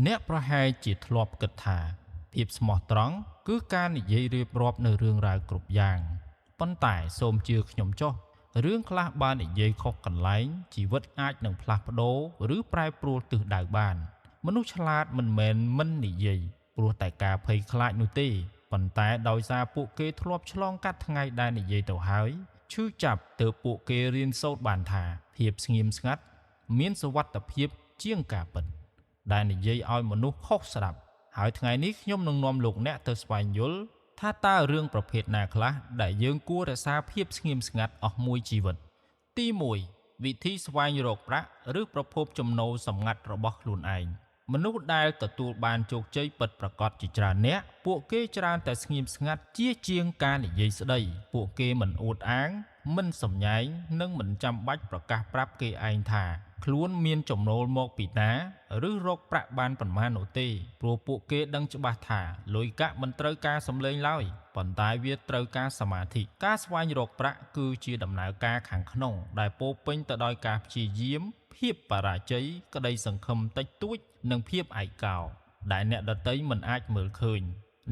អ្នកប្រហែលជាធ្លាប់គិតថាភាពស្មោះត្រង់គឺការនិយាយរៀបរាប់នៅរឿងរ៉ាវគ្រប់យ៉ាងប៉ុន្តែសូមជឿខ្ញុំចុះរឿងខ្លះបាននិយាយខុសកន្លែងជីវិតអាចនឹងផ្លាស់ប្ដូរឬប្រែប្រួលទិសដៅបានមនុស្សឆ្លាតមិនមែនមិននិយាយព្រោះតែការភ័យខ្លាចនោះទេប៉ុន្តែដោយសារពួកគេធ្លាប់ឆ្លងកាត់ថ្ងៃដែលនិយាយទៅហើយឈឺចាប់ទើបពួកគេរៀនសូត្របានថាភាពស្ងៀមស្ងាត់មានសុវត្ថិភាពជាងការពិតដែលនិយាយឲ្យមនុស្សខុសស្ដាប់ហើយថ្ងៃនេះខ្ញុំនឹងនាំលោកអ្នកទៅស្វែងយល់ថាតើរឿងប្រភេទណាខ្លះដែលយើងគួររក្សាភាពស្ងៀមស្ងាត់អស់មួយជីវិតទី1វិធីស្វែងរកប្រាក់ឬប្រភពចំណូលសម្ងាត់របស់ខ្លួនឯងមនុស្សដែលទទួលបានជោគជ័យពិតប្រាកដជាច្រើនអ្នកពួកគេច្រើនតែស្ងៀមស្ងាត់ជាងការនិយាយស្ដីពួកគេមិនអួតអាងមិនសម្ញែងនិងមិនចាំបាច់ប្រកាសប្រាប់គេឯងថាខ្លួនមានចំណូលមកពីណាឬរកប្រាក់បានប៉ុន្មាននោះទេព្រោះពួកគេដឹងច្បាស់ថាលុយកាក់មិនត្រូវការសម្លេងឡើយប៉ុន្តែវាត្រូវការសមាធិការស្វែងរកប្រាក់គឺជាដំណើរការខាងក្នុងដែលពោរពេញទៅដោយការព្យាយាមភាពបរាជ័យក្តីសង្ឃឹមតិចតួចនិងភាពឯកោដែលអ្នកដទៃមិនអាចមើលឃើញ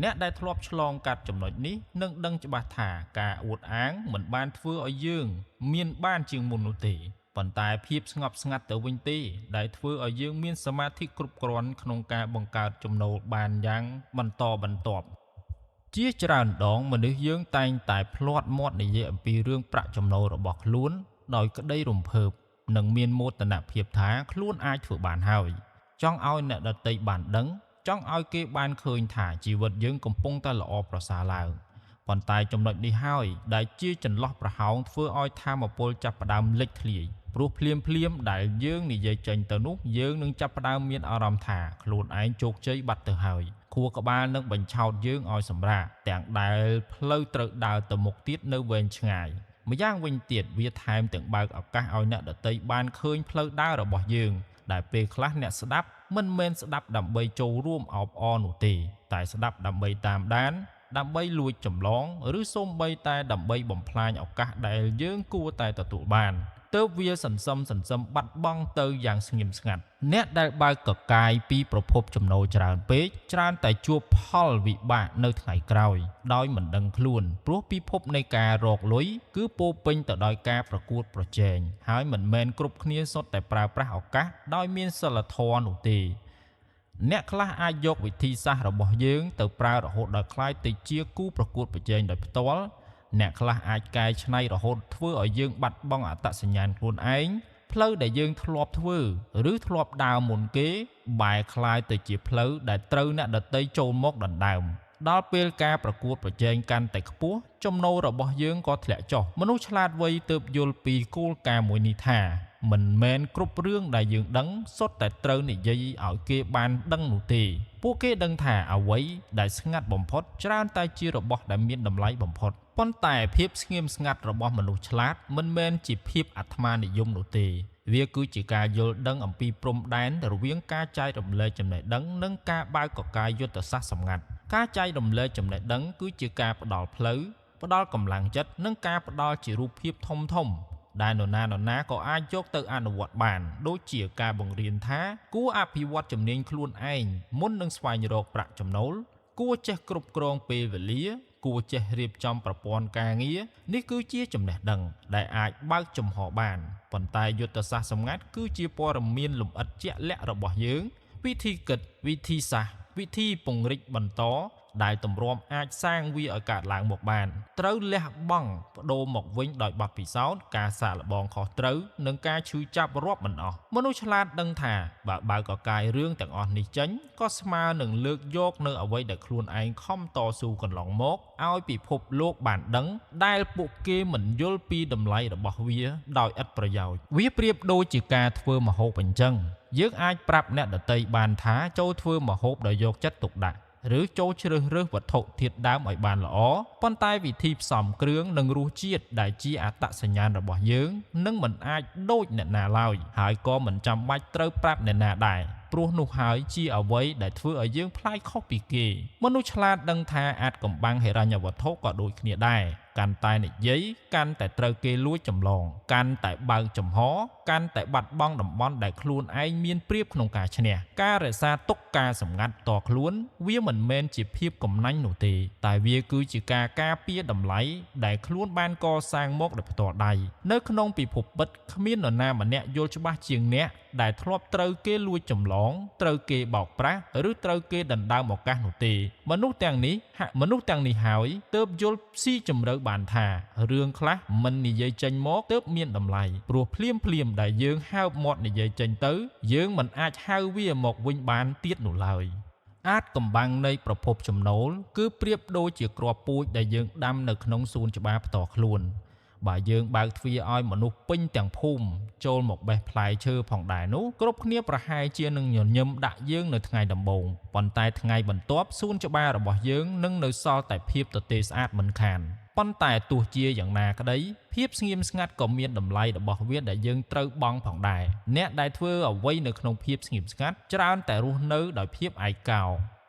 អ្នកដែលធ្លាប់ឆ្លងកាត់ចំណុចនេះនឹងដឹងច្បាស់ថាការអួតអាងមិនបានធ្វើឲ្យយើងមានបានជាងមុននោះទេប៉ុន្តែភាពស្ងប់ស្ងាត់ទៅវិញទេដែលធ្វើឲ្យយើងមានសមាធិគ្រប់គ្រាន់ក្នុងការបង្កើតចំណូលបានយ៉ាងបន្តបន្ទាប់ជាច្រើនដងមនុស្សយើងតែងតែភ្លាត់មាត់និយាយអំពីរឿងប្រាក់ចំណូលរបស់ខ្លួនដោយក្តីរំភើបនិងមានមោទនភាពថាខ្លួនអាចធ្វើបានហើយចង់ឲ្យអ្នកដទៃបានដឹងចង់ឲ្យគេបានឃើញថាជីវិតយើងកំពុងតែល្អប្រសើរឡើងប៉ុន្តែចំណុចនេះហើយដែលជាចន្លោះប្រហោងធ្វើឲ្យថាមពលចាប់ផ្ដើមលេចធ្លាយព្រោះភ្លាមដែលយើងនិយាយចេញទៅនោះយើងនឹងចាប់ផ្ដើមមានអារម្មណ៍ថាខ្លួនឯងជោគជ័យបាត់ទៅហើយខួរក្បាលនឹងបញ្ឆោតយើងឲ្យសម្រាកទាំងដែលផ្លូវត្រូវដើរទៅមុខទៀតនៅវែងឆ្ងាយម្យ៉ាងវិញទៀតវាថែមទាំងបើកឱកាសឲ្យអ្នកដទៃបានឃើញផ្លូវដើររបស់យើងដែលពេលខ្លះអ្នកស្ដាប់មិនមែនស្ដាប់ដើម្បីចូលរួមអបអរនោះទេតែស្ដាប់ដើម្បីតាមដានដើម្បីលួចចម្លងឬសូម្បីតែដើម្បីបំផ្លាញឱកាសដែលយើងគួរតែទទួលបានទើបវាសន្សំបាត់បង់ទៅយ៉ាងស្ងៀមស្ងាត់អ្នកដែលបើកកកាយពីប្រភពចំណូលច្រើនពេកច្រើនតែជួបផលវិបាកនៅថ្ងៃក្រោយដោយមិនដឹងខ្លួនព្រោះពិភពនៃការរកលុយគឺពោរពេញទៅដោយការប្រកួតប្រជែងហើយមិនមែនគ្រប់គ្នាសុទ្ធតែប្រើប្រាស់ឱកាសដោយមានសីលធម៌នោះទេអ្នកខ្លះអាចយកវិធីសាស្ត្ររបស់យើងទៅប្រើរហូតដល់คล้ายទៅជាគូប្រកួតប្រជែងដោយផ្ទាល់អ្នកខ្លះអាចកែច្នៃរហូតធ្វើឲ្យយើងបាត់បង់អត្តសញ្ញាណខ្លួនឯងផ្លូវដែលយើងធ្លាប់ធ្វើឬធ្លាប់ដើរមុនគេបែរคล้ายទៅជាផ្លូវដែលត្រូវអ្នកដទៃចូលមកដណ្ដើមដល់ពេលការប្រកួតប្រជែងកាន់តែខ្ពស់ចំណូលរបស់យើងក៏ធ្លាក់ចុះមនុស្សឆ្លាតវៃទើបយល់ពីគោលការណ៍មួយនេះថាមិនមែនគ្រប់រឿងដែលយើងដឹងសុទ្ធតែត្រូវនិយាយឲ្យគេបានដឹងនោះទេពួកគេដឹងថាអ្វីដែលស្ងាត់បំផុតច្រើនតែជារបស់ដែលមានតម្លៃបំផុតប៉ុន្តែភាពស្ងៀមស្ងាត់របស់មនុស្សឆ្លាតមិនមែនជាភាពអាត្មានិយមនោះទេវាគឺជាការយល់ដឹងអំពីព្រំដែនរវាងការចែករំលែកចំណេះដឹងនិងការបើកកកាយយុទ្ធសាស្ត្រសម្ងាត់ការចែករំលែកចំណេះដឹងគឺជាការផ្ដល់ផ្លូវផ្ដល់កម្លាំងចិត្តនិងការផ្ដល់ជារូបភាពធំដែលនរណាក៏អាចយកទៅអនុវត្តបានដូចជាការបង្រៀនថាគួរអភិវឌ្ឍជំនាញខ្លួនឯងមុននឹងស្វែងរកប្រាក់ចំណូលគួរចេះគ្រប់គ្រងពេលវេលាគួរចេះរៀបចំប្រព័ន្ធការងារនេះគឺជាចំណេះដឹងដែលអាចបើកចំហបានប៉ុន្តែយុទ្ធសាស្ត្រសម្ងាត់គឺជាព័ត៌មានលម្អិតជាក់លាក់របស់យើងវិធីគិតវិធីសាស្ត្រវិធីពង្រីកបន្តដែលទម្រាំអាចសាងវាឲ្យកើតឡើងមកបានត្រូវលះបង់បដូរមកវិញដោយបទពិសោធន៍ការសាកល្បងខុសត្រូវនិងការឈឺចាប់រាប់មិនអស់មនុស្សឆ្លាតដឹងថាបើកកាយរឿងទាំងអស់នេះចេញក៏ស្មើនឹងលើកយកនៅអ្វីដែលខ្លួនឯងខំតស៊ូកន្លងមកឲ្យពិភពលោកបានដឹងដែលពួកគេមិនយល់ពីតម្លៃរបស់វាដោយឥតប្រយោជន៍វាប្រៀបដូចជាការធ្វើម្ហូបអញ្ចឹងយើងអាចប្រាប់អ្នកដទៃបានថាចូលធ្វើម្ហូបដោយយកចិត្តទុកដាក់ឬចូលជ្រើសរើសវត្ថុធាតុដើមឲ្យបានល្អប៉ុន្តែវិធីផ្សំគ្រឿងនិងរសជាតិដែលជាអត្តសញ្ញាណរបស់យើងនឹងមិនអាចដូចអ្នកណាឡើយហើយក៏មិនចាំបាច់ត្រូវប្រាប់អ្នកណាដែរព្រោះនោះហើយជាអ្វីដែលធ្វើឲ្យយើងប្លែកខុសពីគេមនុស្សឆ្លាតដឹងថាអាចកំបាំងហិរញ្ញវត្ថុក៏ដូចគ្នាដែរ កាន់តែនិយាយកាន់តែត្រូវគេលួចចម្លងកាន់តែបើកចំហកាន់តែបាត់បង់តំបន់ដែលខ្លួនឯងមានប្រៀបក្នុងការឈ្នះការរក្សាទុកការសម្ងាត់តខ្លួនវាមិនមែនជាភាពកំណាញ់នោះទេតែវាគឺជាការការពារតម្លៃដែលខ្លួនបានកសាងមកដោយផ្ទាល់ដៃនៅក្នុងពិភពពិតគ្មាននរណាម្នាក់យល់ច្បាស់ជាងអ្នកដែលធ្លាប់ត្រូវគេលួចចម្លងត្រូវគេបោកប្រាស់ឬត្រូវគេដណ្ដើមឱកាសនោះទេមនុស្សទាំងនេះហើយទើបយល់ស៊ីជម្រៅបានថារឿងខ្លះមិននិយាយចេញមកទើបមានតម្លៃព្រោះភ្លាមដែលយើងហើបមាត់និយាយចេញទៅយើងមិនអាចហៅវាមកវិញបានទៀតនោះឡើយអាចកំបាំងនៃប្រភពចំណូលគឺប្រៀបដូចជាគ្រាប់ពូជដែលយើងដាំនៅក្នុងសួនច្បារផ្ទាល់ខ្លួនបើយើងបើកទ្វារឲ្យមនុស្សពេញទាំងភូមិចូលមកបេះផ្លែឈើផងដែរនោះគ្រប់គ្នាប្រហែលជានឹងញញឹមដាក់យើងនៅថ្ងៃដំបូងប៉ុន្តែថ្ងៃបន្ទាប់សួនច្បាររបស់យើងនឹងនៅសល់តែភាពទទេស្អាតមិនខានប៉ុន្តែទោះជាយ៉ាងណាក្តីភាពស្ងៀមស្ងាត់ក៏មានតម្លៃរបស់វាដែលយើងត្រូវបង់ផងដែរអ្នកដែលធ្វើអ្វីនៅក្នុងភាពស្ងៀមស្ងាត់ច្រើនតែរស់នៅដោយភាពឯកោ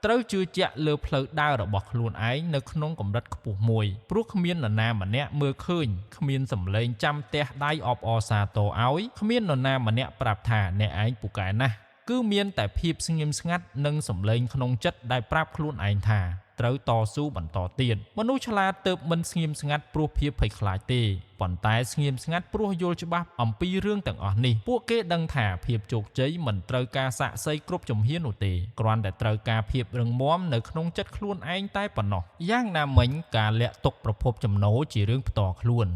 ត្រូវជឿជាក់លើផ្លូវដើររបស់ខ្លួនឯងនៅក្នុងកម្រិតខ្ពស់មួយព្រោះគ្មាននរណាម្នាក់មើលឃើញគ្មានសម្លេងចាំទះដៃអបអរសាទរឲ្យគ្មាននរណាម្នាក់ប្រាប់ថាអ្នកឯងពូកែណាស់គឺមានតែភាពស្ងៀមស្ងាត់និងសម្លេងក្នុងចិត្តដែលប្រាប់ខ្លួនឯងថាត្រូវតស៊ូបន្តទៀតមនុស្សឆ្លាតទើបមិនស្ងៀមស្ងាត់ព្រោះភាពភ័យខ្លាចទេប៉ុន្តែស្ងៀមស្ងាត់ព្រោះយល់ច្បាស់អំពីរឿងទាំងអស់នេះពួកគេដឹងថាភាពជោគជ័យមិនត្រូវការសាក្សីគ្រប់ជំហាននោះទេគ្រាន់តែត្រូវការភាពរឹងមាំនៅក្នុងចិត្តខ្លួនឯងតែប៉ុណ្ណោះយ៉ាងណាមិញការលាក់ទុកប្រភពចំណូលជារឿងផ្ទាល់ខ្លួន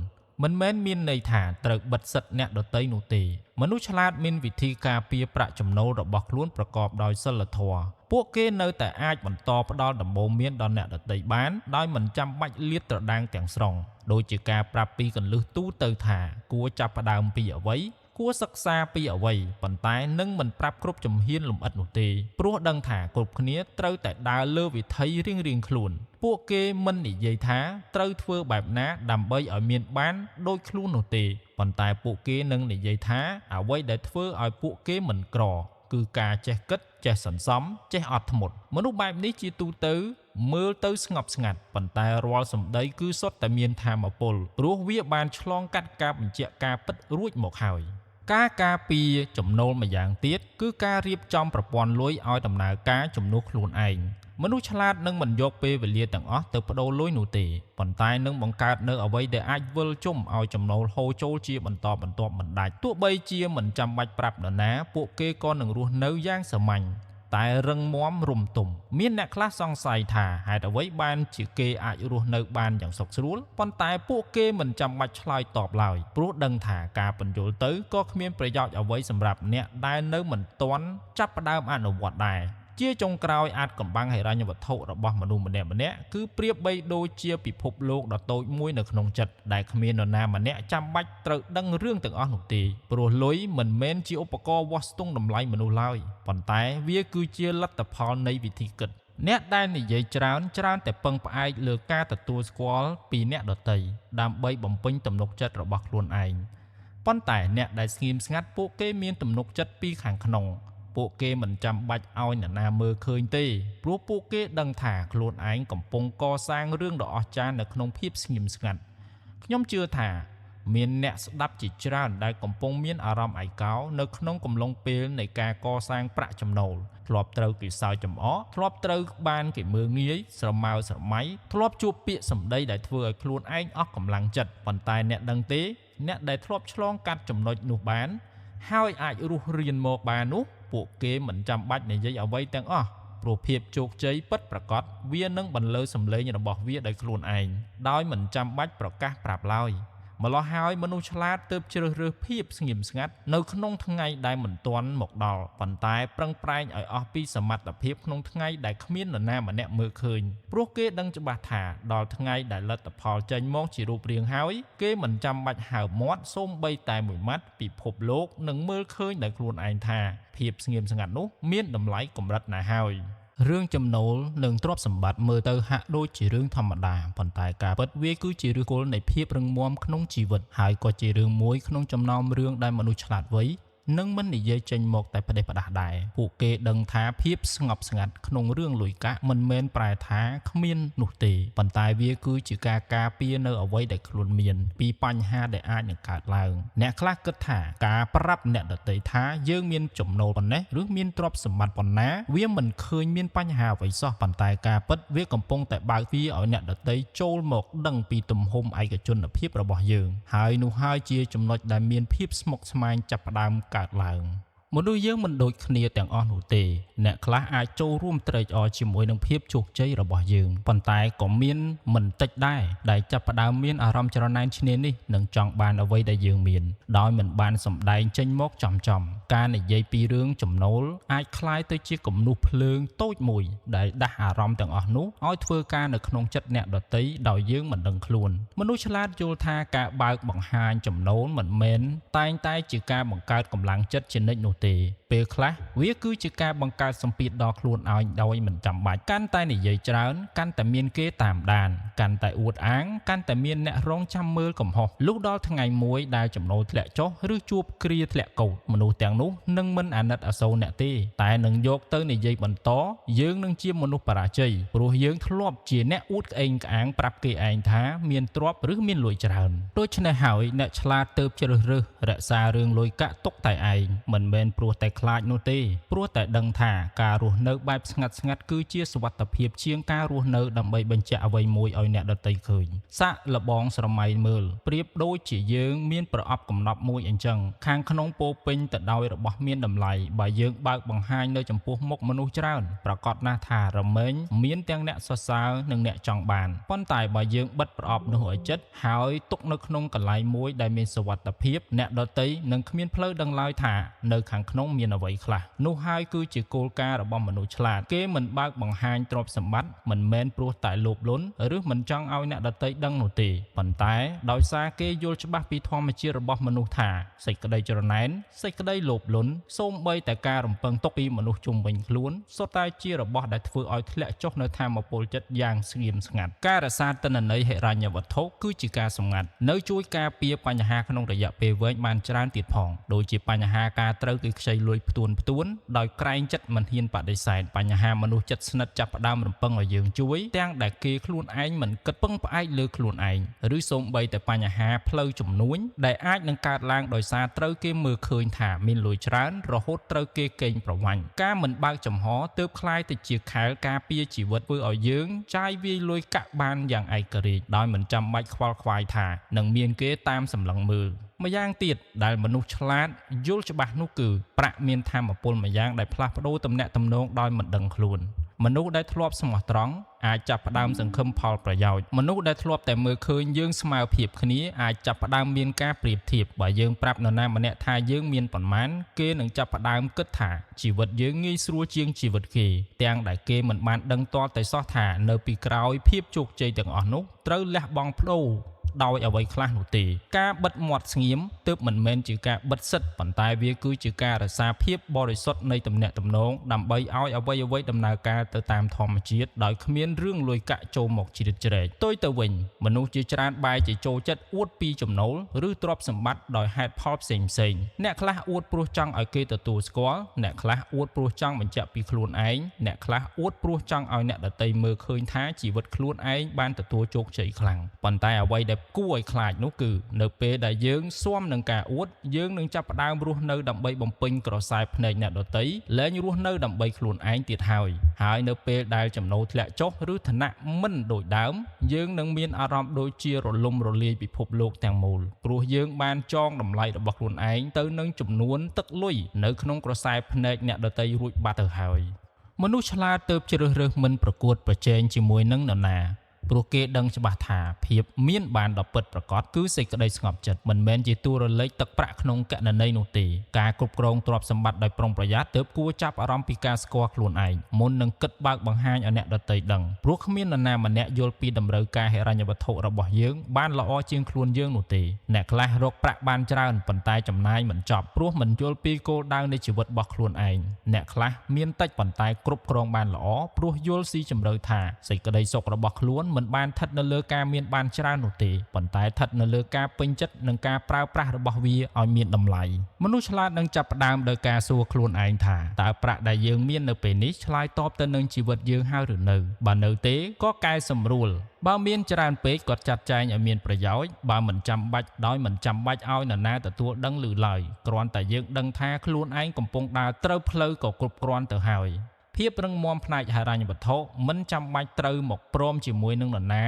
មិនមែនមានន័យថាត្រូវបិទសិទ្ធិអ្នកដទៃនោះទេមនុស្សឆ្លាតមានវិធីការពារប្រាក់ចំណូលរបស់ខ្លួនប្រកបដោយសីលធម៌ពួកគេនៅតែអាចបន្តផ្ដល់ដំបូន្មានដល់អ្នកដទៃបានដោយមិនចាំបាច់លាតត្រដាងទាំងស្រុងដូចជាការប្រាប់ពីគន្លឹះទូទៅថាគួរចាប់ផ្ដើមពីអ្វីគួរសិក្សាពីអ្វីប៉ុន្តែនឹងមិនប្រាប់គ្រប់ជំហានលម្អិតនោះទេព្រោះដឹងថាគ្រប់គ្នាត្រូវតែដើរលើវិថីរៀងៗខ្លួនពួកគេមិននិយាយថាត្រូវធ្វើបែបណាដើម្បីឲ្យមានបានដូចខ្លួននោះទេប៉ុន្តែពួកគេនឹងនិយាយថាអ្វីដែលធ្វើឲ្យពួកគេមិនក្រគឺការចេះគិតចេះសន្សំចេះអត់ធ្មត់មនុស្សបែបនេះជាទូទៅមើលទៅស្ងប់ស្ងាត់ប៉ុន្តែរាល់សម្ដីគឺសុទ្ធតែមានថាមពលព្រោះវាបានឆ្លងកាត់ការបញ្ជាក់ការពិតរួចមកហើយការការពារចំណូលម្យ៉ាងទៀតគឺការរៀបចំប្រព័ន្ធលុយឲ្យដំណើរការជំនួសខ្លួនឯងមនុស្សឆ្លាតនឹងមិនយកពេលវេលាទាំងអស់ទៅប្ដូរលុយនោះទេប៉ុន្តែនឹងបង្កើតនៅអ្វីដែលអាចវិលជុំឲ្យចំណូលហូរចូលជាបន្តបន្ទាប់មិនដាច់ទោះបីជាមិនចាំបាច់ប្រាប់នរណាពួកគេក៏នឹងរស់នៅយ៉ាងសាមញ្ញតែរឹងមាំរំទុំមានអ្នកខ្លះសង្ស័យថាហេតុអ្វីបានជាគេអាចរស់នៅបានយ៉ាងសុខស្រួលប៉ុន្តែពួកគេមិនចាំបាច់ឆ្លើយតបឡើយព្រោះដឹងថាការបញ្យល់ទៅក៏គ្មានប្រយោជន៍អ្វីសម្រាប់អ្នកដែលនៅមិនទាន់ចាប់ផ្ដើមអនុវត្តដែរជាចុងក្រោយអាចកំបាំងហិរញ្ញវត្ថុរបស់មនុស្សម្នាក់គឺប្រៀបបីដូចជាពិភពលោកដ៏តូចមួយនៅក្នុងចិត្តដែលគ្មាននរណាម្នាក់ចាំបាច់ត្រូវដឹងរឿងទាំងអស់នោះទេព្រោះលុយមិនមែនជាឧបករណ៍វាស់ស្ទង់តម្លៃមនុស្សឡើយប៉ុន្តែវាគឺជាលទ្ធផលនៃវិធីគិតអ្នកដែលនិយាយច្រើនតែពឹងផ្អែកលើការទទួលស្គាល់ពីអ្នកដទៃដើម្បីបំពេញទំនុកចិត្តរបស់ខ្លួនឯងប៉ុន្តែអ្នកដែលស្ងៀមស្ងាត់ពួកគេមានទំនុកចិត្តពីខាងក្នុងពួកគេមិនចាំបាច់ឲ្យអ្នកណាមើលឃើញទេព្រោះពួកគេដឹងថាខ្លួនឯងកំពុងកសាងរឿងដ៏អស្ចារ្យនៅក្នុងភាពស្ងៀមស្ងាត់ខ្ញុំជឿថាមានអ្នកស្ដាប់ជាច្រើនដែលកំពុងមានអារម្មណ៍ឯកោនៅក្នុងកំឡុងពេលនៃការកសាងប្រាក់ចំណូលធ្លាប់ត្រូវគេសើចចំអកធ្លាប់ត្រូវបានគេមើលងាយស្រមើស្រមៃធ្លាប់ជួបពាក្យសម្ដីដែលធ្វើឲ្យខ្លួនឯងអស់កម្លាំងចិត្តប៉ុន្តែអ្នកដឹងទេអ្នកដែលធ្លាប់ឆ្លងកាត់ចំណុចនោះបានហើយអាចរស់រៀនមកបាននោះពួកគេមិនចាំបាច់និយាយអ្វីទាំងអស់ព្រោះភាពជោគជ័យពិតប្រាកដវានឹងបន្លឺសម្លេងរបស់វាដោយខ្លួនឯងដោយមិនចាំបាច់ប្រកាសប្រាប់ឡើយម្ល៉េះហើយមនុស្សឆ្លាតទើបជ្រើសរើសភាពស្ងៀមស្ងាត់នៅក្នុងថ្ងៃដែលមិនទាន់មកដល់ប៉ុន្តែប្រឹងប្រែងឲ្យអស់ពីសមត្ថភាពក្នុងថ្ងៃដែលគ្មាននរណាម្នាក់មើលឃើញព្រោះគេដឹងច្បាស់ថាដល់ថ្ងៃដែលលទ្ធផលចេញមកជារូបរាងហើយគេមិនចាំបាច់ហើបមាត់សូម្បីតែមួយម៉ាត់ពិភពលោកនឹងមើលឃើញដោយខ្លួនឯងថាភាពស្ងៀមស្ងាត់នោះមានតម្លៃកម្រិតណាហើយរឿងចំណូលនិងទ្រព្យសម្បត្តិមើលទៅហាក់ដូចជារឿងធម្មតាប៉ុន្តែការពិតវាគឺជាឫសគល់នៃភាពរឹងមាំក្នុងជីវិតហើយក៏ជារឿងមួយក្នុងចំណោមរឿងដែលមនុស្សឆ្លាតវៃ នឹងមិននិយាយចេញមកតែផ្ដេសផ្ដាស់ដែរពួកគេដឹងថាភាពស្ងប់ស្ងាត់ក្នុងរឿងលុយកាក់មិនមែនប្រែថាគ្មាននោះទេប៉ុន្តែវាគឺជាការការពារនៅអ្វីដែលខ្លួនមានពីបញ្ហាដែលអាចនឹងកើតឡើងអ្នកខ្លះគិតថាការប្រាប់អ្នកដទៃថាយើងមានចំណូលប៉ុណ្ណេះឬមានទ្រព្យសម្បត្តិប៉ុណ្ណាវាមិនឃើញមានបញ្ហាអ្វីសោះប៉ុន្តែការពិតវាកំពុងតែបើកទ្វារឲ្យអ្នកដទៃចូលមកដឹងពីទំហំឯកជនភាពរបស់យើងហើយនោះហើយជាចំណុចដែលមានភាពស្មុគស្មាញចាប់ផ្ដើមកើតឡើងមនុស្សយើងមិនដូចគ្នាទាំងអស់នោះទេអ្នកខ្លះអាចចូលរួមត្រេកអរជាមួយនឹងភាពជោគជ័យរបស់យើងប៉ុន្តែក៏មានមិនតិចដែរដែលចាប់ផ្ដើមមានអារម្មណ៍ច្រណែនឈ្នានីសនិងចង់បានអ្វីដែលយើងមានដោយមិនបានសម្ដែងចេញមកចំការនិយាយពីរឿងចំណូលអាចคล้ายទៅជាគំនូសភ្លើងតូចមួយដែលដាស់អារម្មណ៍ទាំងអស់នោះឲ្យធ្វើការនៅក្នុងចិត្តអ្នកដទៃដោយយើងមិនដឹងខ្លួនមនុស្សឆ្លាតយល់ថាការបើកបង្ហាញចំណូលមិនមែនតែងតែជាការបង្កើតកម្លាំងចិត្តជានិច្ចនោះទេពេលខ្លះវាគឺជាការបង្កើតសម្ពាធដល់ខ្លួនឲ្យដោយមិនចាំបាច់កាន់តែនិយាយច្រើនកាន់តែមានគេតាមដានកាន់តែអួតអាងកាន់តែមានអ្នករងចាំមើលកំហុសលុះដល់ថ្ងៃមួយដែលចំណូលធ្លាក់ចុះឬជួបគ្រាធ្លាក់កោតមនុស្សទាំងនោះនឹងមិនអាណិតអាសូរអ្នកទេតែនឹងយកទៅនិយាយបន្តយើងនឹងជាមនុស្សបរាជ័យព្រោះយើងធ្លាប់ជាអ្នកអួតក្អេងក្អាងប្រាប់គេឯងថាមានទ្រព្យឬមានលុយច្រើនដូច្នេះហើយអ្នកឆ្លាតទើបជ្រើសរើសរក្សារឿងលុយកាក់ទុកតែឯងមិនមែនព្រោះតែខ្លាចនោះទេព្រោះតែដឹងថាការរស់នៅបែបស្ងាត់ៗគឺជាសុវត្ថិភាពជាងការរស់នៅដើម្បីបញ្ជាក់អ្វីមួយឲ្យអ្នកដទៃឃើញសាក់លបងស្រមៃមើលប្រៀបដូចជាយើងមានប្រអប់កំណប់មួយអញ្ចឹងខាងក្នុងពោពេញទៅដោយរបស់មានតម្លៃបើយើងបើកបង្ហាញនៅចំពោះមុខមនុស្សច្រើនប្រកាសណាស់ថារមែងមានទាំងអ្នកសរសើរនិងអ្នកចង់បានប៉ុន្តែបើយើងបិទប្រអប់នោះឲ្យជិតហើយទុកនៅក្នុងកន្លែងមួយដែលមានសុវត្ថិភាពអ្នកដទៃនឹងគ្មានផ្លូវដឹងឡើយថានៅខាងក្នុងមានអ្វីខ្លះនោះហើយគឺជាគោលការណ៍របស់មនុស្សឆ្លាតគេមិនបើកបង្ហាញទ្រព្យសម្បត្តិមិនមែនព្រោះតែលោភលន់ឬមិនចង់ឲ្យអ្នកដទៃដឹងនោះទេប៉ុន្តែដោយសារគេយល់ច្បាស់ពីធម្មជាតិរបស់មនុស្សថាសេចក្តីច្រណែនសេចក្តីលោភលន់សូម្បីតែការរំពឹងទុកពីមនុស្សជុំវិញខ្លួនសុទ្ធតែជារបស់ដែលធ្វើឲ្យធ្លាក់ចុះនៅថាមពលចិត្តយ៉ាងស្ងៀមស្ងាត់ការរក្សាទិន្នន័យហិរញ្ញវត្ថុគឺជាការសម្ងាត់នៅជួយការពារបញ្ហាក្នុងរយៈពេលវែងបានច្រើនទៀតផងដូចជាបញ្ហាការត្រូវគេខ្ចីលុយផ្ទួនដោយក្រែងចិត្តមិនហ៊ានបដិសេធបញ្ហាមនុស្សចិត្តស្និទ្ធចាប់ផ្ដើមរំពឹងឲ្យយើងជួយទាំងដែលគេខ្លួនឯងមិនគិតពឹងផ្អែកលើខ្លួនឯងឬសូម្បីតែបញ្ហាផ្លូវជំនួញដែលអាចនឹងកើតឡើងដោយសារត្រូវគេមើលឃើញថាមានលុយច្រើនរហូតត្រូវគេកេងប្រវ័ញ្ចការមិនបើកចំហទើបคล้ายទៅជាខែលការពារជីវិតធ្វើឲ្យយើងចាយវាយលុយកាក់បានយ៉ាងឯករាជ្យដោយមិនចាំបាច់ខ្វល់ខ្វាយថានឹងមានគេតាមសម្លឹងមើលម្យ៉ាងទៀតដែលមនុស្សឆ្លាតយល់ច្បាស់នោះគឺប្រាក់មានថាមពលម្យ៉ាងដែលផ្លាស់ប្ដូរទំនាក់ទំនងដោយមិនដឹងខ្លួនមនុស្សដែលធ្លាប់ស្មោះត្រង់អាចចាប់ផ្ដើមសង្ឃឹមផលប្រយោជន៍មនុស្សដែលធ្លាប់តែមើលឃើញយើងស្មើភាពគ្នាអាចចាប់ផ្ដើមមានការប្រៀបធៀបបើយើងប្រាប់នរណាម្នាក់ថាយើងមានប៉ុន្មានគេនឹងចាប់ផ្ដើមគិតថាជីវិតយើងងាយស្រួលជាងជីវិតគេទាំងដែលគេមិនបានដឹងទាល់តែសោះថានៅពីក្រោយភាពជោគជ័យទាំងអស់នោះត្រូវលះបង់ប្ដូរដោយអ្វីខ្លះនោះទេការបិទមាត់ស្ងៀមទើបមិនមែនជាការបិទសិទ្ធប៉ុន្តែវាគឺជាការរក្សាភាពបរិសុទ្ធនៃទំនាក់ទំនងដើម្បីឲ្យអ្វីដំណើរការទៅតាមធម្មជាតិដោយគ្មានរឿងលួយកាក់ចូលមកជ្រៀតជ្រែកផ្ទុយទៅវិញមនុស្សជាច្រើនបែរជាចូលចិត្តអួតពីចំណូលឬទ្រព្យសម្បត្តិដោយហេតុផលផ្សេងអ្នកខ្លះអួតព្រោះចង់ឲ្យគេទទួលស្គាល់អ្នកខ្លះអួតព្រោះចង់បញ្ជាក់ពីខ្លួនឯងអ្នកខ្លះអួតព្រោះចង់ឲ្យអ្នកដទៃមើលឃើញថាជីវិតខ្លួនឯងបានទទួលជោគជ័យខ្លាំងប៉ុន្តែអ្វីដែលគួរឲ្យខ្លាចនោះគឺនៅពេលដែលយើងស៊ាំនឹងការអួតយើងនឹងចាប់ផ្ដើមរស់នៅដើម្បីបំពេញក្រសែភ្នែកអ្នកដទៃលែងរស់នៅដើម្បីខ្លួនឯងទៀតហើយនៅពេលដែលចំណូលធ្លាក់ចុះឬឋានៈមិនដូចដើមយើងនឹងមានអារម្មណ៍ដូចជារលំរលាយពិភពលោកទាំងមូលព្រោះយើងបានចងតម្លៃរបស់ខ្លួនឯងទៅនឹងចំនួនទឹកលុយនៅក្នុងក្រសែភ្នែកអ្នកដទៃរួចបាត់ទៅហើយមនុស្សឆ្លាតទើបជ្រើសរើសមិនប្រកួតប្រជែងជាមួយនឹងនរណាព្រោះគេដឹងច្បាស់ថាភាពមានបានដ៏ពិតប្រាកដគឺសេចក្តីស្ងប់ចិត្តមិនមែនជាតួរលេខទឹកប្រាក់ក្នុងគណនីនោះទេការគ្រប់គ្រងទ្រព្យសម្បត្តិដោយប្រុងប្រយ័ត្នទើបគួរចាប់អារម្មណ៍ពីការស្គាល់ខ្លួនឯងមុននឹងគិតបើកបង្ហាញឲ្យអ្នកដទៃដឹងព្រោះគ្មាននរណាម្នាក់យល់ពីតម្រូវការហិរញ្ញវត្ថុរបស់យើងបានល្អជាងខ្លួនយើងនោះទេអ្នកខ្លះរកប្រាក់បានច្រើនប៉ុន្តែចំណាយមិនចប់ព្រោះមិនយល់ពីគោលដៅនៃជីវិតរបស់ខ្លួនឯងអ្នកខ្លះមានតិចប៉ុន្តែគ្រប់គ្រងបានល្អព្រោះយល់ស៊ីជម្រៅថាសេចក្តីសុខរបស់ខ្លួន មិនបានស្ថិតនៅលើការមានបានច្រើននោះទេប៉ុន្តែស្ថិតនៅលើការពេញចិត្តនិងការប្រើប្រាស់របស់វាឲ្យមានតម្លៃមនុស្សឆ្លាតនឹងចាប់ផ្ដើមដោយការសួរខ្លួនឯងថាតើប្រាក់ដែលយើងមាននៅពេលនេះឆ្លើយតបទៅនឹងជីវិតយើងហើយឬនៅបើនៅទេក៏កែសម្រួលបើមានច្រើនពេកគាត់ចាត់ចែងឲ្យមានប្រយោជន៍បើមិនចាំបាច់ដោយមិនចាំបាច់ឲ្យនរណាទទួលដឹងឮឡើយគ្រាន់តែយើងដឹងថាខ្លួនឯងកំពុងដើរត្រូវផ្លូវក៏គ្រប់គ្រាន់ទៅហើយភាពរឹងមាំផ្នែកហិរញ្ញវត្ថុមិនចាំបាច់ត្រូវមកព្រមជាមួយនឹងនរណា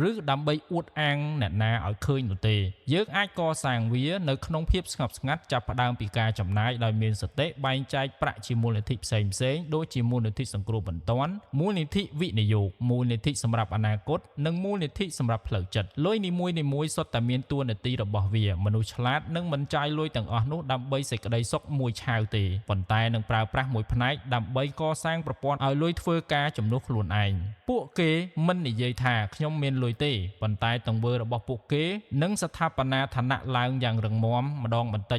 ឬដើម្បីអួតអាងអ្នកណាឲ្យឃើញនោះទេយើងអាចកសាងវានៅក្នុងភាពស្ងប់ស្ងាត់ចាប់ផ្ដើមពីការចំណាយដោយមានសតិបែងចែកប្រាក់ជាមូលនិធិផ្សេងដូចជាមូលនិធិសង្គ្រោះបន្ទាន់មូលនិធិវិនិយោគមូលនិធិសម្រាប់អនាគតនិងមូលនិធិសម្រាប់ផ្លូវចិត្តលុយនីមួយៗសុទ្ធតែមានតួនាទីរបស់វាមនុស្សឆ្លាតនឹងមិនចាយលុយទាំងអស់នោះដើម្បីសេចក្តីសុខមួយឆាវទេប៉ុន្តែនឹងប្រើប្រាស់មួយផ្នែកដើម្បីកសាងប្រព័ន្ធឲ្យលុយធ្វើការជំនួសខ្លួនឯងពួកគេមិននិយាយថាខ្ញុំមានលុយទេប៉ុន្តែទង្វើរបស់ពួកគេនឹងស្ថាបនាឋានៈឡើងយ៉ាងរឹងមាំម្ដងបន្តិ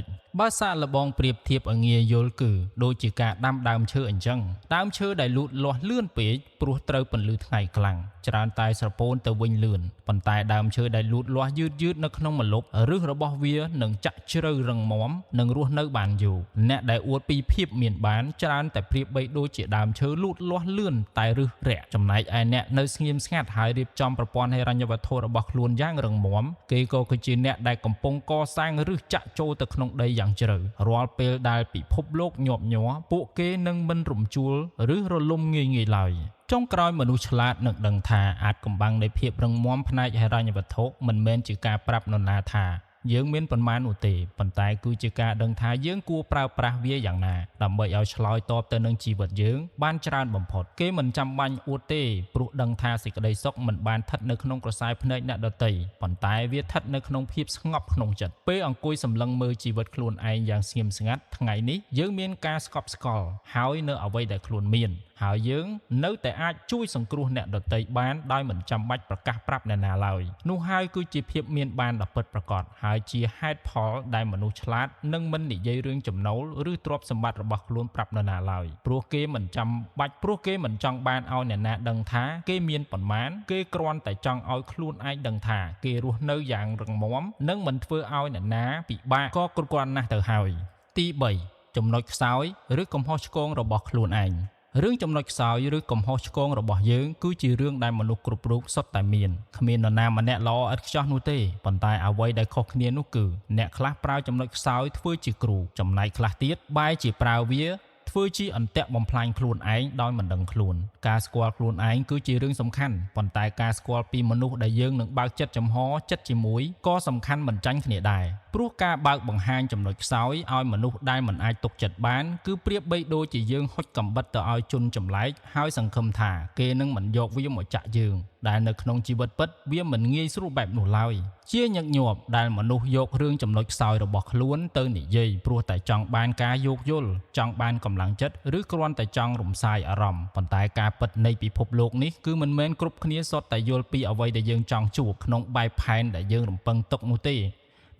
ចបើសាកល្បងប្រៀបធៀបឲ្យងាយយល់គឺដូចជាការដាំដើមឈើអញ្ចឹងដើមឈើដែលលូតលាស់លឿនពេកព្រោះត្រូវពន្លឺថ្ងៃខ្លាំងច្រើនតែស្រពោនទៅវិញលឿនប៉ុន្តែដើមឈើដែលលូតលាស់យឺតនៅក្នុងម្លប់ឫសរបស់វានឹងចាក់ជ្រៅរឹងមាំនិងរស់នៅបានយូរអ្នកដែលអួតពីភាពមានបានច្រើនតែប្រៀបបីដូចជាដើមឈើលូតលាស់លឿនតែឫសរាក់ចំណែកឯអ្នកនៅស្ងៀមស្ងាត់ហើយរៀបចំប្រព័ន្ធហិរញ្ញវត្ថុរបស់ខ្លួនយ៉ាងរឹងមាំគេក៏គឺជាអ្នកដែលកំពុងកសាងឫសចាក់ចូលទៅក្នុងដីយ៉ាងជ្រៅរាល់ពេលដែលពិភពលោកញាប់ញ័រពួកគេនឹងមិនរំជួលឬរលំងាយៗឡើយចុងក្រោយមនុស្សឆ្លាតនឹងដឹងថាអាចកំបាំងនៃភាពរឹងមាំផ្នែកហិរញ្ញវត្ថុមិនមែនជាការប្រាប់នរណាថាយើងមានប៉ុន្មាននោះទេប៉ុន្តែគឺជាការដឹងថាយើងគួរប្រើប្រាស់វាយ៉ាងណាដើម្បីឲ្យឆ្លើយតបទៅនឹងជីវិតយើងបានច្រើនបំផុតគេមិនចាំបាច់អួតទេព្រោះដឹងថាសេចក្តីសុខមិនបានស្ថិតនៅក្នុងក្រសែភ្នែកអ្នកដទៃប៉ុន្តែវាស្ថិតនៅក្នុងភាពស្ងប់ក្នុងចិត្តពេលអង្គុយសម្លឹងមើលជីវិតខ្លួនឯងយ៉ាងស្ងៀមស្ងាត់ថ្ងៃនេះយើងមានការស្កប់ស្កល់ហើយនៅអ្វីដែលខ្លួនមានហើយយើងនៅតែអាចជួយសង្គ្រោះអ្នកដទៃបានដោយមិនចាំបាច់ប្រកាសប្រាប់អ្នកណាឡើយនោះហើយគឺជាភាពមានបានដ៏ពិតប្រាកដហើយជាហេតុផលដែលមនុស្សឆ្លាតនឹងមិននិយាយរឿងចំណូលឬទ្រព្យសម្បត្តិរបស់ខ្លួនប្រាប់នរណាឡើយព្រោះគេមិនចង់បានឲ្យអ្នកណាដឹងថាគេមានប៉ុន្មានគេគ្រាន់តែចង់ឲ្យខ្លួនឯងដឹងថាគេរស់នៅយ៉ាងរឹងមាំនិងមិនធ្វើឲ្យអ្នកណាពិបាកក៏គ្រប់គ្រាន់ណាស់ទៅហើយទី3ចំណុចខ្សោយឬកំហុសឆ្គងរបស់ខ្លួនឯងរឿងចំណុចខ្សោយឬកំហុសឆ្គងរបស់យើងគឺជារឿងដែលមនុស្សគ្រប់រូបសុទ្ធតែមានគ្មាននរណាម្នាក់ល្អឥតខ្ចោះនោះទេប៉ុន្តែអ្វីដែលខុសគ្នានោះគឺអ្នកខ្លះប្រើចំណុចខ្សោយធ្វើជាគ្រូចំណែកខ្លះទៀតបែរជាប្រើវាធ្វើជាអន្ទាក់បំផ្លាញខ្លួនឯងដោយមិនដឹងខ្លួនការស្គាល់ខ្លួនឯងគឺជារឿងសំខាន់ប៉ុន្តែការស្គាល់ពីមនុស្សដែលយើងនឹងបើកចិត្តចំហចិត្តជាមួយក៏សំខាន់មិនចាញ់គ្នាដែរព្រោះការបើកបង្ហាញចំណុចខ្សោយឲ្យមនុស្សដែលមិនអាចទុកចិត្តបានគឺប្រៀបបីដូចជាយើងហុចកំបិតទៅឲ្យជនចម្លែកហើយសង្ឃឹមថាគេនឹងមិនយកវាមកចាក់យើងដែលនៅក្នុងជីវិតពិតវាមិនងាយស្រួលបែបនោះឡើយជាញឹកញាប់ដែលមនុស្សយករឿងចំណុចខ្សោយរបស់ខ្លួនទៅនិយាយព្រោះតែចង់បានការយោគយល់ចង់បានកម្លាំងចិត្តឬគ្រាន់តែចង់រំសាយអារម្មណ៍ប៉ុន្តែការពិតនៃពិភពលោកនេះគឺមិនមែនគ្រប់គ្នាសុទ្ធតែយល់ពីអ្វីដែលយើងចង់ជួបក្នុងបែបផែនដែលយើងរំពឹងទុកនោះទេ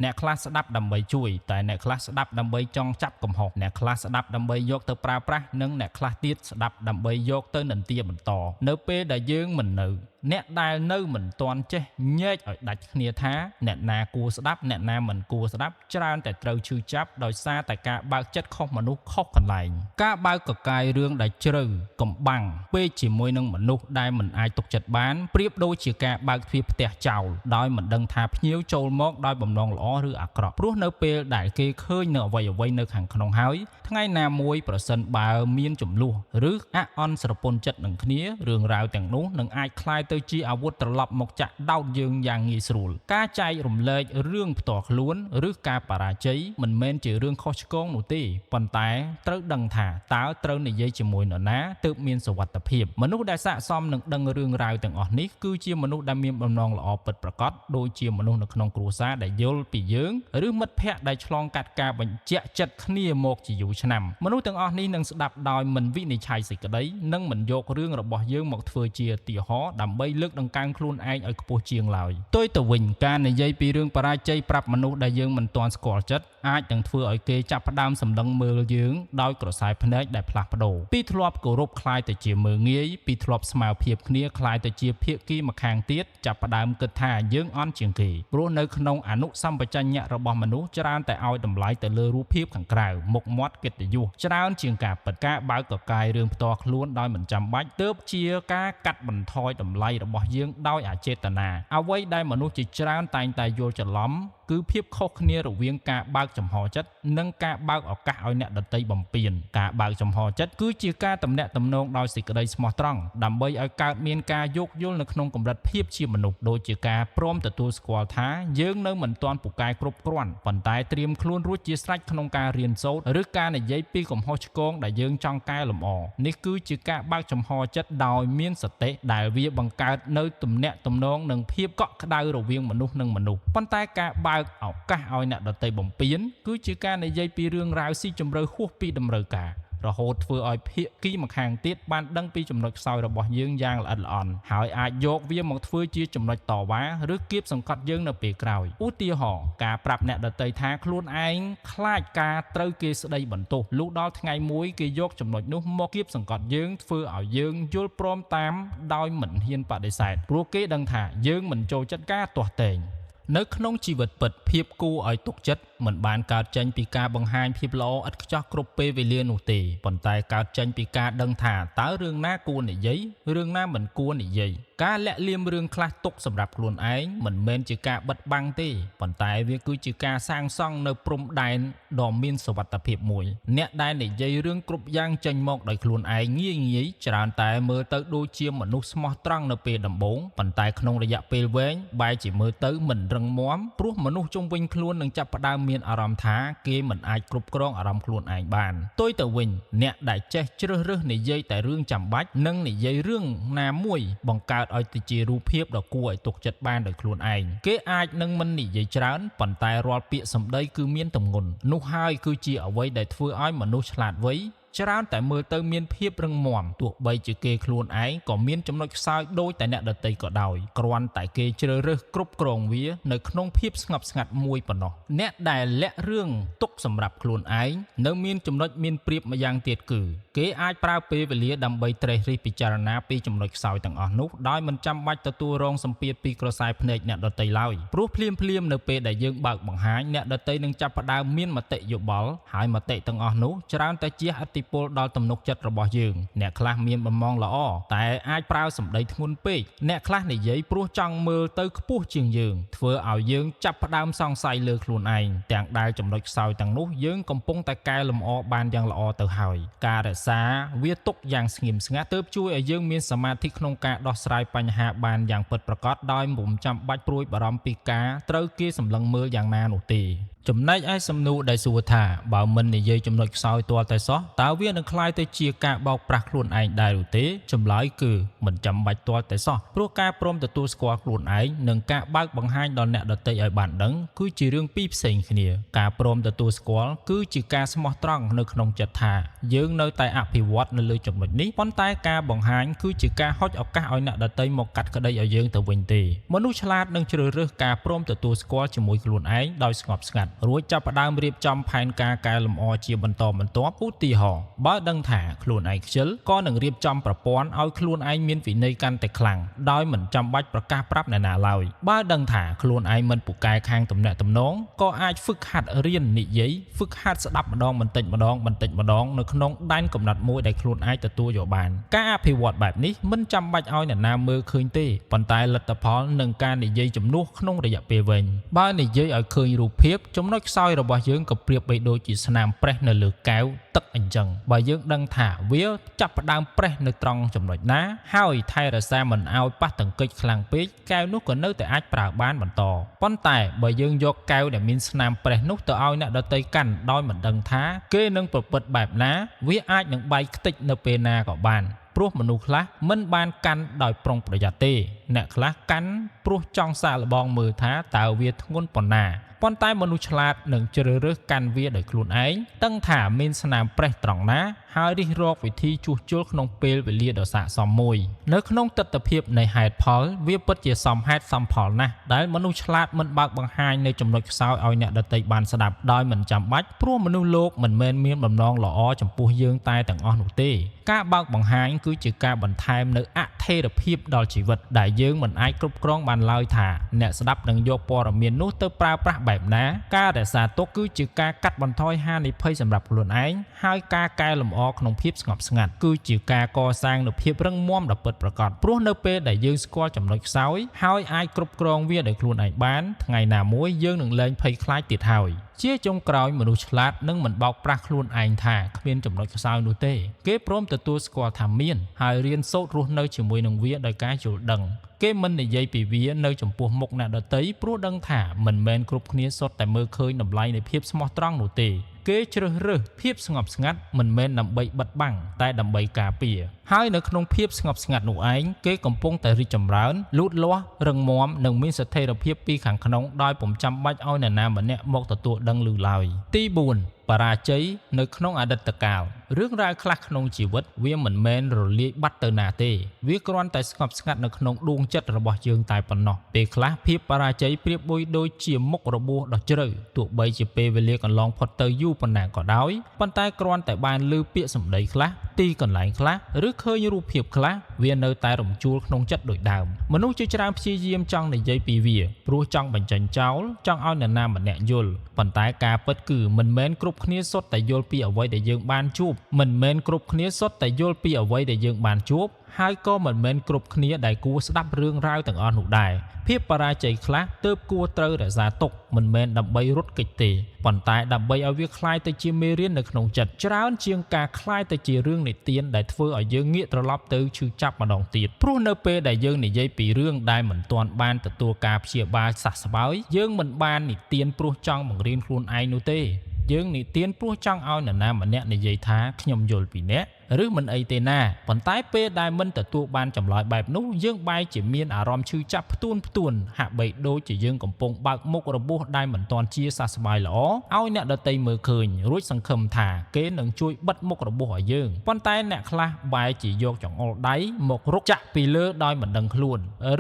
អ្នកខ្លះស្ដាប់ដើម្បីជួយតែអ្នកខ្លះស្ដាប់ដើម្បីចង់ចាប់កំហុសអ្នកខ្លះស្ដាប់ដើម្បីយកទៅប្រើប្រាស់និងអ្នកខ្លះទៀតស្ដាប់ដើម្បីយកទៅនិន្ទាបន្តនៅពេលដែលយើងមិននៅអ្នកដែលនៅមិនទាន់ចេះញែកឲ្យដាច់គ្នាថាអ្នកណាគួរស្ដាប់អ្នកណាមិនគួរស្ដាប់ច្រើនតែត្រូវឈឺចាប់ដោយសារតែការបើកចិត្តខុសមនុស្សខុសកន្លែងការបើកកកាយរឿងដែលជ្រៅកំបាំងពេកជាមួយនឹងមនុស្សដែលមិនអាចទុកចិត្តបានប្រៀបដូចជាការបើកទ្វារផ្ទះចោលដោយមិនដឹងថាភ្ញៀវចូលមកដោយបំណងល្អឬអាក្រក់ព្រោះនៅពេលដែលគេឃើញនៅអ្វីៗនៅខាងក្នុងហើយថ្ងៃណាមួយប្រសិនបើមានចំនួនឬអអន់ស្រពន់ចិត្តនឹងគ្នារឿងរ៉ាវទាំងនោះនឹងអាចคล้ายទៅជាអាវុធត្រឡប់មកចាក់ដោតយើងយ៉ាងងាយស្រួលការចែករំលែករឿងផ្ទាល់ខ្លួនឬការបរាជ័យមិនមែនជារឿងខុសឆ្គងនោះទេប៉ុន្តែត្រូវដឹងថាតើត្រូវនិយាយជាមួយនរណាទើបមានសុវត្ថិភាពមនុស្សដែលស័ក្តិសមនឹងដឹងរឿងរ៉ាវទាំងអស់នេះគឺជាមនុស្សដែលមានបំណងល្អពិតប្រាកដដូចជាមនុស្សនៅក្នុងគ្រួសារដែលយល់ពីយើងឬមិត្តភ័ក្តិដែលឆ្លងកាត់ការបញ្ជាក់ចិត្តគ្នាមកជាយូរឆ្នាំមនុស្សទាំងអស់នេះនឹងស្ដាប់ដោយមិនវិនិច្ឆ័យសេចក្តីនិងមិនយករឿងរបស់យើងមកធ្វើជាឧទាហរណ៍ដើម្បី ដើម្បីលើកដង្កើងខ្លួនឯងឲ្យខ្ពស់ជាងឡើយផ្ទុយទៅវិញការនិយាយពីរឿងបរាជ័យប្រាប់មនុស្សដែលយើងមិនទាន់ស្គាល់ចិត្តអាចនឹងធ្វើឲ្យគេចាប់ផ្ដើមសម្លឹងមើលយើងដោយក្រសែភ្នែកដែលផ្លាស់ប្ដូរពីធ្លាប់គោរពคล้ายទៅជាមើលងាយពីធ្លាប់ស្មើភាពគ្នាคล้ายទៅជាភាគីម្ខាងទៀតចាប់ផ្ដើមគិតថាយើងអន់ជាងគេព្រោះនៅក្នុងអនុសម្បជញ្ញៈរបស់មនុស្សច្រើនតែឲ្យតម្លៃទៅលើរូបភាពខាងក្រៅមុខមាត់កិត្តិយសច្រើនជាងការពិតការបើកកកាយរឿងផ្ទាល់ខ្លួនដោយមិនចាំបាច់ទើបជាការកាត់បន្ថយតម្លៃរបស់យើងដោយអចេតនាអ្វីដែលមនុស្សជាច្រើនតែងតែយល់ច្រឡំគឺភាពខុសគ្នារវាងការបើកចំហចិត្តនិងការបើកឱកាសឲ្យអ្នកដទៃបំពេញការបើកចំហចិត្តគឺជាការទំនាក់ទំនងដោយសេចក្តីស្មោះត្រង់ដើម្បីឲ្យកើតមានការយោគយល់នៅក្នុងកម្រិតភាពជាមនុស្សដូចជាការព្រមទទួលស្គាល់ថាយើងនៅមិនទាន់ពូកែគ្រប់គ្រាន់ប៉ុន្តែត្រៀមខ្លួនរួចជាស្រេចក្នុងការរៀនសូត្រឬការនិយាយពីកំហុសឆ្គងដែលយើងចង់កែលម្អនេះគឺជាការបើកចំហចិត្តដោយមានសតិដែលវាបង្កើតនៅទំនាក់ទំនងនិងភាពកក់ក្ដៅរវាងមនុស្សនិងមនុស្សប៉ុន្តែការបើកឱកាសឲ្យអ្នកដទៃបំពេញគឺជាការនិយាយពីរឿងរ៉ាវស៊ីជម្រៅហួសពីតម្រូវការរហូតធ្វើឲ្យភាគីម្ខាងទៀតបានដឹងពីចំណុចខ្សោយរបស់យើងយ៉ាងល្អិតល្អន់ហើយអាចយកវាមកធ្វើជាចំណុចតវ៉ាឬគៀបសង្កត់យើងនៅពេលក្រោយឧទាហរណ៍ការប្រាប់អ្នកដទៃថាខ្លួនឯងខ្លាចការត្រូវគេស្ដីបន្ទោសលុះដល់ថ្ងៃមួយគេយកចំណុចនោះមកគៀបសង្កត់យើងធ្វើឲ្យយើងយល់ព្រមតាមដោយមិនហ៊ានបដិសេធព្រោះគេដឹងថាយើងមិនចូលចិត្តការទាស់ទែងនៅក្នុងជីវិតពិតភាពគួរឲ្យទុកចិត្តមិនបានកើតចេញពីការបង្ហាញភាពល្អឥតខ្ចោះគ្រប់ពេលវេលានោះទេប៉ុន្តែកើតចេញពីការដឹងថាតើរឿងណាគួរនិយាយរឿងណាមិនគួរនិយាយការលាក់លៀមរឿងខ្លះទុកសម្រាប់ខ្លួនឯងមិនមែនជាការបិទបាំងទេប៉ុន្តែវាគឺជាការសាងសង់នៅព្រំដែនដ៏មានសុវត្ថិភាពមួយអ្នកដែលនិយាយរឿងគ្រប់យ៉ាងចេញមកដោយខ្លួនឯងងាយច្រើនតែមើលទៅដូចជាមនុស្សស្មោះត្រង់នៅពេលដំបូងប៉ុន្តែក្នុងរយៈពេលវែងបែរជាមើលទៅមិនរឹងមាំព្រោះមនុស្សជុំវិញខ្លួននឹងចាប់ផ្ដើមមានអារម្មណ៍ថាគេមិនអាចគ្រប់គ្រងអារម្មណ៍ខ្លួនឯងបានផ្ទុយទៅវិញអ្នកដែលចេះជ្រើសរើសនិយាយតែរឿងចាំបាច់និងនិយាយរឿងណាមួយបង្កើតឲ្យទៅជារូបភាពដ៏គួរឲ្យទុកចិត្តបានដោយខ្លួនឯងគេអាចនឹងមិននិយាយច្រើនប៉ុន្តែរាល់ពាក្យសម្ដីគឺមានទម្ងន់នោះហើយគឺជាអ្វីដែលធ្វើឲ្យមនុស្សឆ្លាតវៃច្រើនតែមើលទៅមានភាពរឹងមាំទោះបីជាគេខ្លួនឯងក៏មានចំណុចខ្សោយដូចតែអ្នកដទៃក៏ដោយគ្រាន់តែគេជ្រើសរើសគ្រប់គ្រងវានៅក្នុងភាពស្ងប់ស្ងាត់មួយប៉ុណ្ណោះអ្នកដែលលាក់រឿងទុកសម្រាប់ខ្លួនឯងនៅមានចំណុចមានប្រៀបម្យ៉ាងទៀតគឺគេអាចប្រើពេលវេលាដើម្បីត្រេះរិះពិចារណាពីចំណុចខ្សោយទាំងអស់នោះដោយមិនចាំបាច់ទទួលរងសម្ពាធពីក្រសែភ្នែកអ្នកដទៃឡើយព្រោះភ្លាមនៅពេលដែលយើងបើកបង្ហាញអ្នកដទៃនឹងចាប់ផ្ដើមមានមតិយោបល់ហើយមតិទាំងអស់នោះច្រើនតែជះឥទ្ធិពលដល់ទំនុកចិត្តរបស់យើងអ្នកខ្លះមានបំណងល្អតែអាចប្រើសម្ដីធ្ងន់ពេកអ្នកខ្លះនិយាយព្រោះចង់មើលទៅខ្ពស់ជាងយើងធ្វើឲ្យយើងចាប់ផ្ដើមសង្ស័យលើខ្លួនឯងទាំងដែលចំណុចខ្សោយទាំងនោះយើងកំពុងតែកែលម្អបានយ៉ាងល្អទៅហើយការរក្សាវាទុកយ៉ាងស្ងៀមស្ងាត់ទើបជួយឲ្យយើងមានសមាធិក្នុងការដោះស្រាយបញ្ហាបានយ៉ាងពិតប្រាកដដោយមិនចាំបាច់ព្រួយបារម្ភពីការត្រូវគេសម្លឹងមើលយ៉ាងណានោះទេចំណែកឯសំណួរដែលសួរថាបើមិននិយាយចំណុចខ្សោយទាល់តែសោះតើវានឹងคล้ายទៅជាការបោកប្រាស់ខ្លួនឯងដែរឬទេចម្លើយគឺមិនចាំបាច់ទាល់តែសោះព្រោះការព្រមទទួលស្គាល់ខ្លួនឯងនិងការបើកបង្ហាញដល់អ្នកដទៃឲ្យបានដឹងគឺជារឿងពីរផ្សេងគ្នាការព្រមទទួលស្គាល់គឺជាការស្មោះត្រង់នៅក្នុងចិត្តថាយើងនៅតែអភិវឌ្ឍនៅលើចំណុចនេះប៉ុន្តែការបង្ហាញគឺជាការហុចឱកាសឲ្យអ្នកដទៃមកកាត់ក្តីឲ្យយើងទៅវិញទេមនុស្សឆ្លាតនឹងជ្រើសរើសការព្រមទទួលស្គាល់ជាមួយខ្លួនឯងដោយស្ងប់ស្ងាត់រួចចាប់ផ្ដើមរៀបចំផែនការកែលម្អជាបន្តបន្ទាប់ឧទាហរណ៍បើដឹងថាខ្លួនឯងខ្ជិលក៏នឹងរៀបចំប្រព័ន្ធឲ្យខ្លួនឯងមានវិន័យកាន់តែខ្លាំងដោយមិនចាំបាច់ប្រកាសប្រាប់អ្នកណាឡើយបើដឹងថាខ្លួនឯងមិនពូកែខាងទំនាក់ទំនងក៏អាចហ្វឹកហាត់រៀននិយាយហ្វឹកហាត់ស្ដាប់ម្ដងបន្តិចម្ដងនៅក្នុងដែនកំណត់មួយដែលខ្លួនអាចទទួលយកបានការអភិវឌ្ឍបែបនេះមិនចាំបាច់ឲ្យអ្នកណាមើលឃើញទេប៉ុន្តែលទ្ធផលនឹងការនិយាយជំនួសក្នុងរយៈពេលវែងបើនិយាយឲ្យឃើញរូបភាពចំណុចខ្សោយរបស់យើងក៏ប្រៀបបីដូចជាស្នាមប្រេះនៅលើកែវទឹកអញ្ចឹងបើយើងដឹងថាវាចាប់ផ្ដើមប្រេះនៅត្រង់ចំណុចណាហើយថែរក្សាមិនឲ្យប៉ះទង្គិចខ្លាំងពេកកែវនោះក៏នៅតែអាចប្រើបានបន្តប៉ុន្តែបើយើងយកកែវដែលមានស្នាមប្រេះនោះទៅឲ្យអ្នកដទៃកាន់ដោយមិនដឹងថាគេនឹងប្រព្រឹត្តបែបណាវាអាចនឹងបែកខ្ទេចនៅពេលណាក៏បានព្រោះមនុស្សខ្លះមិនបានកាន់ដោយប្រុងប្រយ័ត្នទេអ្នកខ្លះកាន់ព្រោះចង់សាកល្បងមើលថាតើវាធ្ងន់ប៉ុណ្ណាប៉ុន្តែមនុស្សឆ្លាតនឹងជ្រើសរើសកាន់វាដោយខ្លួនឯងដឹងថាមានស្នាមប្រេះត្រង់ណាហ ហើយរិះរកវិធីជួសជុលក្នុងពេលវេលាដ៏ស័ក្តិសមមួយនៅក្នុងទស្សនវិជ្ជានៃហេតុផលវាពិតជាសមហេតុសមផលណាស់ដែលមនុស្សឆ្លាតមិនបើកបង្ហាញនៅចំណុចខ្សោយឲ្យអ្នកដទៃបានស្ដាប់ដោយមិនចាំបាច់ព្រោះមនុស្សលោកមិនមែនមានបំណងល្អចំពោះយើងតែទាំងអស់នោះទេការបើកបង្ហាញគឺជាការបន្ថែមនៅអថេរភាពដល់ជីវិតដែលយើងមិនអាចគ្រប់គ្រងបានឡើយថាអ្នកស្ដាប់នឹងយកព័ត៌មាននោះទៅប្រើប្រាស់បែបណាការរក្សាទុកគឺជាការកាត់បន្ថយហានិភ័យសម្រាប់ខ្លួនឯងហើយការកែលម្អក្នុងភាពស្ងប់ស្ងាត់គឺជាការកសាងនូវភាពរឹងមាំដ៏ពិតប្រាកដព្រោះនៅពេលដែលយើងស្គាល់ចំណុចខ្សោយហើយអាចគ្រប់គ្រងវាដោយខ្លួនឯងបានថ្ងៃណាមួយយើងនឹងលែងភ័យខ្លាចទៀតហើយជាចុងក្រោយមនុស្សឆ្លាតនឹងមិនបោកប្រាស់ខ្លួនឯងថាគ្មានចំណុចខ្សោយនោះទេគេព្រមទទួលស្គាល់ថាមានហើយរៀនសូត្ររស់នៅជាមួយនឹងវាដោយការយល់ដឹងគេមិននិយាយពីវានៅចំពោះមុខអ្នកដទៃព្រោះដឹងថាមិនមែនគ្រប់គ្នាសុទ្ធតែមើលឃើញតម្លៃនៃភាពស្មោះត្រង់នោះទេគេជ្រើសរើសភាពស្ងប់ស្ងាត់មិនមែនដើម្បីបិទបាំងតែដើម្បីការពារហើយនៅក្នុងភាពស្ងប់ស្ងាត់នោះឯងគេកំពុងតែរីកចម្រើនលូតលាស់រឹងមាំនិងមានស្ថិរភាពពីខាងក្នុងដោយពុំចាំបាច់ឲ្យនរណាម្នាក់មកទទួលដឹងឮឡើយទី4បរាជ័យនៅក្នុងអតីតកាលរឿងរ៉ាវខ្លះក្នុងជីវិតវាមិនមែនរលាយបាត់ទៅណាទេវាគ្រាន់តែស្ងប់ស្ងាត់នៅក្នុងដួងចិត្តរបស់យើងតែប៉ុណ្ណោះពេលខ្លះភាពបរាជ័យប្រៀបដូចជាមុខរបួសដ៏ជ្រៅទោះបីជាពេលវេលាកន្លងផុតទៅយូរប៉ុណ្ណាក៏ដោយប៉ុន្តែគ្រាន់តែបានឮពាក្យសម្ដីខ្លះទីកន្លែងខ្លះឬឃើញរូបភាពខ្លះវានៅតែរំជួលក្នុងចិត្តដូចដើមមនុស្សជាច្រើនព្យាយាមចង់និយាយពីវាព្រោះចង់បញ្ចេញចោលចង់ឲ្យនរណាម្នាក់យល់ប៉ុន្តែការពិតគឺមិនមែនគ្រប់គ្នាសុទ្ធតែយល់ពីអ្វីដែលយើងបានជួបមិនមែនគ្រប់គ្នាសុទ្ធតែយល់ពីអ្វីដែលយើងបានជួបហើយក៏មិនមែនគ្រប់គ្នាដែលគួរស្ដាប់រឿងរ៉ាវទាំងអស់នោះដែរភាពបរាជ័យខ្លះទើបគួរត្រូវរក្សាទុកមិនមែនដើម្បីរត់គេចទេប៉ុន្តែដើម្បីឲ្យវាคล้ายទៅជាមេរៀននៅក្នុងចិត្តច្រើនជាងការคล้ายទៅជារឿងនិទានដែលធ្វើឲ្យយើងងាកត្រឡប់ទៅឈឺចាប់ម្ដងទៀតព្រោះនៅពេលដែលយើងនិយាយពីរឿងដែលមិនទាន់បានទទួលការព្យាបាលសះស្បើយយើងមិនបាននិទានព្រោះចង់បង្រៀនខ្លួនឯងនោះទេយើងនិទានព្រោះចង់ឲ្យនរណាម្នាក់និយាយថាខ្ញុំយល់ពីអ្នកឬមិនអីទេណាប៉ុន្តែពេលដែលមិនទទួលបានចម្លើយបែបនោះយើងបែរជាមានអារម្មណ៍ឈឺចាប់ផ្ទួនហាក់បីដូចជាយើងកំពុងបើកមុខរបួសដែលមិនទាន់ជាសះស្បើយល្អឲ្យអ្នកដទៃមើលឃើញរួចសង្ឃឹមថាគេនឹងជួយបិទមុខរបួសឲ្យយើងប៉ុន្តែអ្នកខ្លះបែរជាយកចង្អុលដៃមករកចាក់ពីលើដោយមិនដឹងខ្លួន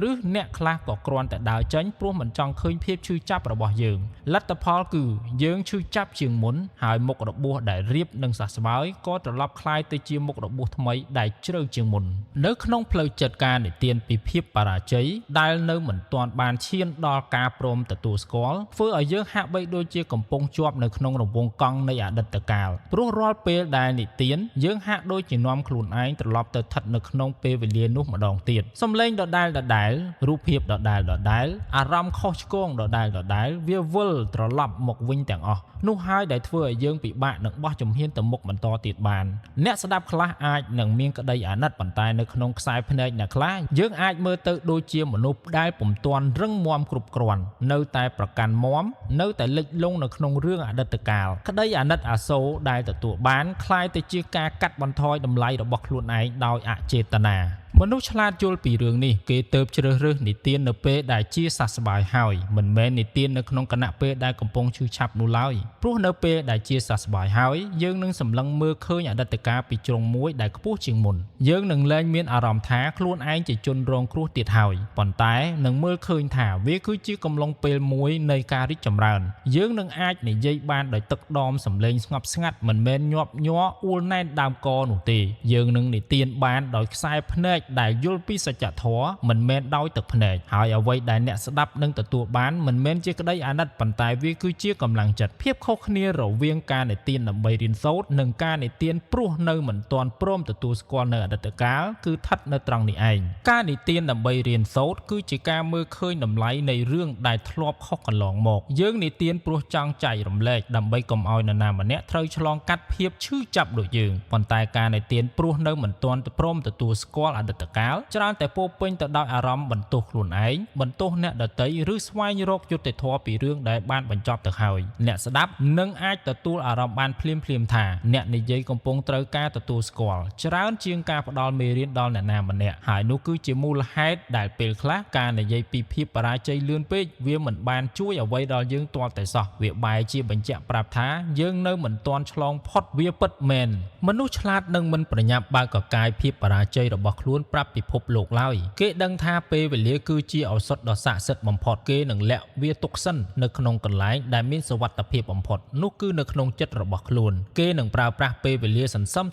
ឬអ្នកខ្លះក៏គ្រាន់តែដើរចេញព្រោះមិនចង់ឃើញភាពឈឺចាប់របស់យើងលទ្ធផលគឺយើងឈឺចាប់ជាងមុនហើយមុខរបួសដែលរាបនិងសះស្បើយក៏ត្រឡប់คล้ายទៅជាមុខរបួសថ្មីដែលជ្រៅជាងមុននៅក្នុងផ្លូវចិត្តការនិទានពីភាពបរាជ័យដែលនៅមិនទាន់បានឈានដល់ការព្រមទទួលស្គាល់ធ្វើឲ្យយើងហាក់បីដូចជាកំពុងជាប់នៅក្នុងរង្វង់កង់នៃអតីតកាលព្រោះរាល់ពេលដែលនិទានយើងហាក់ដូចជានាំខ្លួនឯងត្រឡប់ទៅស្ថិតនៅក្នុងពេលវេលានោះម្ដងទៀតសំឡេងដដែលរូបភាពដដែលអារម្មណ៍ខុសឆ្គងដដែលវាវិលត្រឡប់មកវិញទាំងអស់នោះហើយដែលធ្វើឲ្យយើងពិបាកនឹងបោះជំហានទៅមុខបន្តទៀតបានអ្នកស្ដាប់ខ្លះអាចនឹងមានក្តីអាណិតប៉ុន្តែនៅក្នុងខ្សែភ្នែកអ្នកខ្លះយើងអាចមើលទៅដូចជាមនុស្សដែលពុំទាន់រឹងមាំគ្រប់គ្រាន់នៅតែប្រកាន់មាំនៅតែលិចលង់នៅក្នុងរឿងអតីតកាលក្តីអាណិតអាសូរដែលទទួលបានคล้ายទៅជាការកាត់បន្ថយតម្លៃរបស់ខ្លួនឯងដោយអចេតនាមនុស្សឆ្លាតយល់ពីរឿងនេះគេទើបជ្រើសរើសនិទាននៅពេលដែលជាសះស្បើយហើយមិនមែននិទាននៅក្នុងគណៈពេលដែលកំពុងឈឺចាប់នោះឡើយព្រោះនៅពេលដែលជាសះស្បើយហើយយើងនឹងសម្លឹងមើលឃើញអតីតកាលពីជ្រុងមួយដែលខ្ពស់ជាងមុនយើងនឹងលែងមានអារម្មណ៍ថាខ្លួនឯងជាជនរងគ្រោះទៀតហើយប៉ុន្តែនឹងមើលឃើញថាវាគឺជាកំឡុងពេលមួយនៃការរីកចម្រើនយើងនឹងអាចនិយាយបានដោយទឹកដមសម្លេងស្ងប់ស្ងាត់មិនមែនញាប់ញ័រអួលណែនដើមកនោះទេយើងនឹងនិទានបានដោយខ្សែភ្នែកដែលយល់ពីសច្ចធម៌មិនមែនដោយទឹកភ្នែកហើយអ្វីដែលអ្នកស្ដាប់នឹងទទួលបានមិនមែនជាក្តីអាណិតប៉ុន្តែវាគឺជាកម្លាំងចិត្តភាពខុសគ្នារវាងការនិទានដើម្បីរៀនសូត្រនិងការនិទានព្រោះនៅមិនទាន់ព្រមទទួលស្គាល់នៅអតីតកាលគឺស្ថិតនៅត្រង់នេះឯងការនិទានដើម្បីរៀនសូត្រគឺជាការមើលឃើញតម្លៃនៃរឿងដែលធ្លាប់ខុសកន្លងមកយើងនិទានព្រោះចង់ចែករំលែកដើម្បីកុំឲ្យនរណាម្នាក់ត្រូវឆ្លងកាត់ភាពឈឺចាប់ដូចយើងប៉ុន្តែការនិទានព្រោះនៅមិនទាន់ព្រមទទួលស្គាល់អតីត តកាលច្រើនតែពោពេញទៅដោយអារម្មណ៍បន្ទោសខ្លួនឯងបន្ទោសអ្នកដទៃឬស្វែងរកយុត្តិធម៌ពីរឿងដែលបានបញ្ចប់ទៅហើយអ្នកស្ដាប់នឹងអាចទទួលអារម្មណ៍បានភ្លាមៗថាអ្នកនិយាយកំពុងត្រូវការទទួលស្គាល់ច្រើនជាងការផ្ដល់មេរៀនដល់អ្នកណាម្នាក់ហើយនោះគឺជាមូលហេតុដែលពេលខ្លះការនិយាយពីភាពបរាជ័យលឿនពេកវាមិនបានជួយអ្វីដល់យើងទាល់តែសោះវាបែរជាបញ្ជាក់ប្រាប់ថាយើងនៅមិនទាន់ឆ្លងផុតវាពិតមែនមនុស្សឆ្លាតនឹងមិនប្រញាប់បើកកកាយភាពបរាជ័យរបស់ខ្លួនប្រាប់ពិភពលោកឡើយគេដឹងថាពេលវេលាគឺជាឱសថដ៏ស័ក្តិសិទ្ធិបំផុតគេនឹងលាក់វាទុកសិននៅក្នុងកន្លែងដែលមានសុវត្ថិភាពបំផុតនោះគឺនៅក្នុងចិត្តរបស់ខ្លួនគេនឹងប្រើប្រាស់ពេលវេលាសន្សំ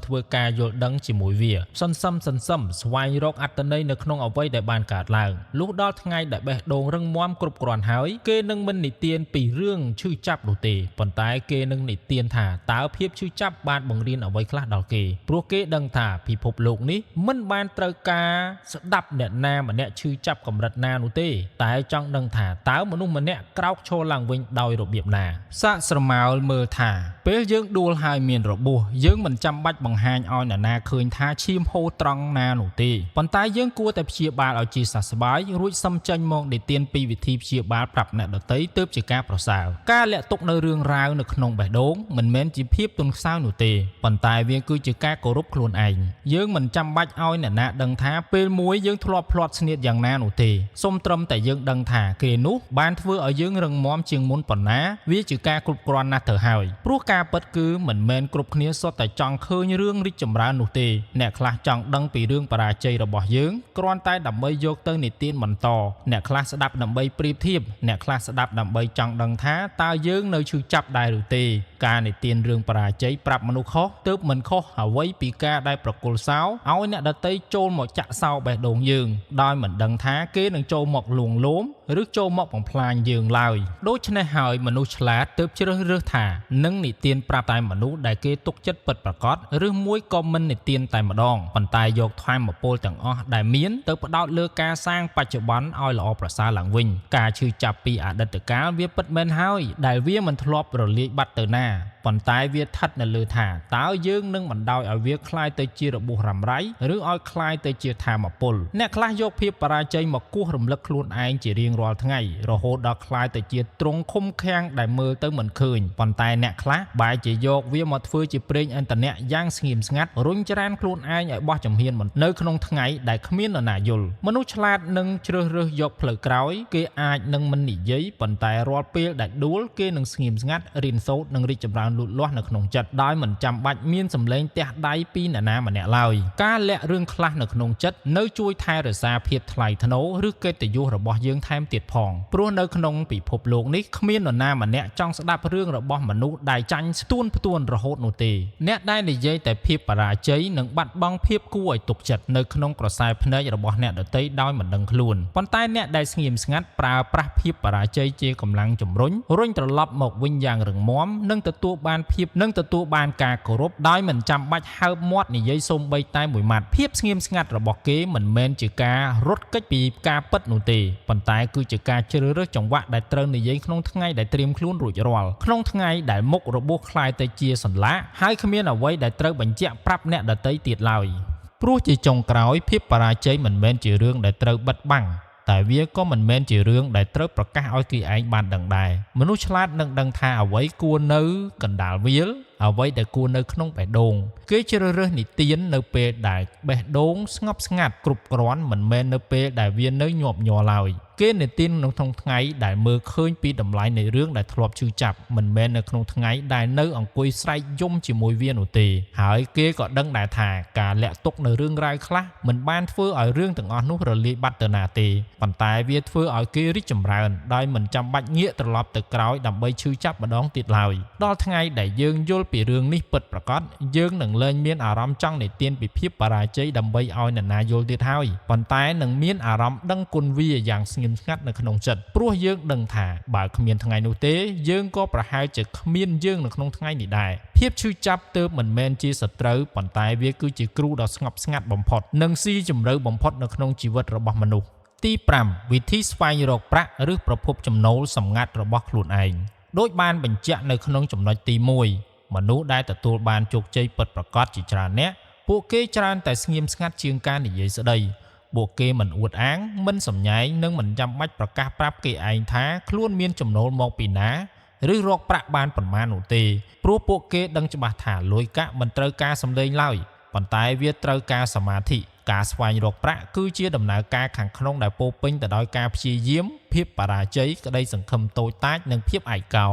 ធ្វើការយល់ដឹងជាមួយវាសន្សំស្វែងរកអត្ថន័យនៅក្នុងអ្វីដែលបានកើតឡើងលុះដល់ថ្ងៃដែលបេះដូងរឹងមាំគ្រប់គ្រាន់ហើយគេនឹងមិននិទានពីរឿងឈឺចាប់នោះទេប៉ុន្តែគេនឹងនិទានថាតើភាពឈឺចាប់បានបង្រៀនអ្វីខ្លះដល់គេព្រោះគេដឹងថាពិភពលោកនេះមិនបានត្រូវការស្ដាប់អ្នកណាម្នាក់ឈឺចាប់កម្រិតណានោះទេតែចង់ដឹងថាតើមនុស្សម្នាក់ក្រោកឈរឡើងវិញដោយរបៀបណាសាកស្រមោលមើលថាពេលយើងដួលហើយមានរបួសយើងមិនចាំបាច់បង្ហាញឲ្យអ្នកណាឃើញថាឈាមហូរត្រង់ណានោះទេប៉ុន្តែយើងគួរតែព្យាបាលឲ្យជាសះស្បើយរួចសឹមចេញមកនិទានពីវិធីព្យាបាលប្រាប់អ្នកដទៃទើបជាការប្រសើរការលាក់ទុកនៅរឿងរ៉ាវនៅក្នុងបេះដូងមិនមែនជាភាពទន់ខ្សោយនោះទេប៉ុន្តែវាគឺជាការគោរពខ្លួនឯងយើងមិនចាំបាច់ឲ្យអ្នកណាដឹងថាពេលមួយយើងធ្លាប់ភ្លាត់ស្នៀតយ៉ាងណានោះទេសូមត្រឹមតែយើងដឹងថាគេនោះបានធ្វើឲ្យយើងរឹងមាំជាងមុនប៉ុណ្ណាវាជាការគ្រប់គ្រាន់ណាស់ទៅហើយព្រោះការពិតគឺមិនមែនគ្រប់គ្នាសុទ្ធតែចង់ឃើញរឿងរីកចម្រើននោះទេអ្នកខ្លះចង់ដឹងពីរឿងបរាជ័យរបស់យើងគ្រាន់តែដើម្បីយកទៅនិទានបន្តអ្នកខ្លះស្ដាប់ដើម្បីប្រៀបធៀបអ្នកខ្លះស្ដាប់ដើម្បីចង់ដឹងថាតើយើងនៅឈឺចាប់ដែរឬទេការនិទានរឿងបរាជ័យប្រាប់មនុស្សខុសទើបមិនខុសអ្វីពីការដែលប្រគល់សោឲ្យអ្នកដទៃចូលមកចាក់សោបេះដូងយើងដោយមិនដឹងថាគេនឹងចូលមកលួងលោមឬចូលមកបំផ្លាញយើងឡើយដូច្នេះហើយមនុស្សឆ្លាតទើបជ្រើសរើសថានឹងនិទានប្រាប់តែមនុស្សដែលគេទុកចិត្តពិតប្រាកដឬមួយក៏មិននិទានតែម្ដងប៉ុន្តែយកធម៌ពលទាំងអស់ដែលមានទៅផ្ដោតលើការសាងបច្ចុប្បន្នឲ្យល្អប្រសើរឡើងវិញការឈឺចាប់ពីអតីតកាលវាពិតមែនហើយដែលវាមិនធ្លាប់រលាយបាត់ទៅណាប៉ុន្តែវាស្ថិតនៅលើថាតើយើងនឹងបណ្ដោយឲ្យវាคล้ายទៅជារបួសរ៉ាំរ៉ៃឬឲ្យคล้ายទៅជាធម៌ពលអ្នកខ្លះយកភាពបរាជ័យមកគោះរំលឹកខ្លួនឯងជារៀងរាល់ថ្ងៃរហូតដល់คล้ายទៅជាទ្រង់ឃុំឃាំងដែលមើលទៅមិនឃើញប៉ុន្តែអ្នកខ្លះបែរជាយកវាមកធ្វើជាប្រេងឥន្ធនៈយ៉ាងស្ងៀមស្ងាត់រុញច្រានខ្លួនឯងឲ្យបោះជំហាននៅក្នុងថ្ងៃដែលគ្មាននរណាយល់មនុស្សឆ្លាតនឹងជ្រើសរើសយកផ្លូវក្រោយគេអាចនឹងមិននិយាយប៉ុន្តែរាល់ពេលដែលដួលគេនឹងស្ងៀមស្ងាត់រៀនសូត្រនិងរីកចម្រើនលូតលាស់នៅក្នុងចិត្តដោយមិនចាំបាច់មានសម្លេងទះដៃពីអ្នកណាម្នាក់ឡើយការលាក់រឿងខ្លះនៅក្នុងចិត្តនៅជួយថែរក្សាភាពថ្លៃថ្នូរឬកិត្តិយសរបស់យើងថែមទៀតផងព្រោះនៅក្នុងពិភពលោកនេះគ្មាននរណាម្នាក់ចង់ស្ដាប់រឿងរបស់មនុស្សដែលចាញ់ស្ទួនផ្ទួនរហូតនោះទេអ្នកដែលនិយាយតែភាពបរាជ័យនិងបាត់បង់ភាពគួរឲ្យទុកចិត្តនៅក្នុងក្រសែភ្នែករបស់អ្នកដទៃដោយមិនដឹងខ្លួនប៉ុន្តែអ្នកដែលស្ងៀមស្ងាត់ប្រើប្រាស់ភាពបរាជ័យជាកម្លាំងជំរុញរុញត្រឡប់មកវិញយ៉ាងរឹងមាំនិងទទួលបានការគោរពដោយមិនចាំបាច់ហើបមាត់និយាយសូម្បីតែមួយម៉ាត់ភាពស្ងៀមស្ងាត់របស់គេមិនមែនជាការរត់គេចពីការពិតនោះទេប៉ុន្តែគឺជាការជ្រើសរើសចង្វាក់ដែលត្រូវនិយាយក្នុងថ្ងៃដែលត្រៀមខ្លួនរួចរាល់ក្នុងថ្ងៃដែលមុខរបួសคล้ายទៅជាសន្លាក់ហើយគ្មានអ្វីដែលត្រូវបញ្ជាក់ប្រាប់អ្នកដទៃទៀតឡើយព្រោះជាចុងក្រោយភាពបរាជ័យមិនមែនជារឿងដែលត្រូវបិទបាំងតែវាក៏មិនមែនជារឿងដែលត្រូវប្រកាសឲ្យគេឯងបានដឹងដែរមនុស្សឆ្លាតនឹងដឹងថាអ្វីគួរនៅកណ្ដាលវាលអ្វីដែលគួរនៅក្នុងបេះដូងគេជ្រើសរើសនិទាននៅពេលដែលបេះដូងស្ងប់ស្ងាត់គ្រប់គ្រាន់មិនមែននៅពេលដែលវានៅញាប់ញ័រឡើយគេនិទានក្នុងថ្ងៃដែលមើលឃើញពីតម្លៃនៃរឿងដែលធ្លាប់ឈឺចាប់មិនមែននៅក្នុងថ្ងៃដែលនៅអង្គុយស្រែកយំជាមួយវានោះទេហើយគេក៏ដឹងដែរថាការលាក់ទុកនៅរឿងរ៉ាវខ្លះមិនបានធ្វើឲ្យរឿងទាំងអស់នោះរលាយបាត់ទៅណាទេប៉ុន្តែវាធ្វើឲ្យគេរីកចម្រើនដោយមិនចាំបាច់ងាកត្រឡប់ទៅក្រោយដើម្បីឈឺចាប់ម្ដងទៀតឡើយដល់ថ្ងៃដែលយើងយល់ពីរឿងនេះពិតប្រាកដយើងនឹងលែងមានអារម្មណ៍ចង់និទានពីភាពបរាជ័យដើម្បីឲ្យអ្នកណាយល់ទៀតហើយប៉ុន្តែនឹងមានអារម្មណ៍ដឹងគុណវាយ៉ាងស្ងៀមស្ងាត់នៅក្នុងចិត្តព្រោះយើងដឹងថាបើគ្មានថ្ងៃនោះទេយើងក៏ប្រហែលជាគ្មានយើងនៅក្នុងថ្ងៃនេះដែរភាពឈឺចាប់ទើបមិនមែនជាសត្រូវប៉ុន្តែវាគឺជាគ្រូដ៏ស្ងប់ស្ងាត់បំផុតនិងស៊ីជម្រៅបំផុតនៅក្នុងជីវិតរបស់មនុស្សទី5វិធីស្វែងរកប្រាក់ឬប្រភពចំណូលសម្ងាត់របស់ខ្លួនឯងដូចបានបញ្ជាក់នៅក្នុងចំណុចទី1មនុស្សដែលទទួលបានជោគជ័យពិតប្រាកដជាច្រើនអ្នក ពួកគេច្រើនតែស្ងៀមស្ងាត់ជាងការនិយាយស្ដីពួកគេមិនអួតអាងមិនសម្ញែងនិងមិនចាំបាច់ប្រកាសប្រាប់គេឯងថាខ្លួនមានចំណូលមកពីណាឬរកប្រាក់បានប៉ុន្មាននោះទេព្រោះពួកគេដឹងច្បាស់ថាលុយកាក់មិនត្រូវការសម្លេងឡើយប៉ុន្តែវាត្រូវការសមាធិការស្វែងរកប្រាក់គឺជាដំណើរការខាងក្នុងដែលពោរពេញទៅដោយការព្យាយាមភាពបរាជ័យក្តីសង្ឃឹមតូចតាចនិងភាពឯកោ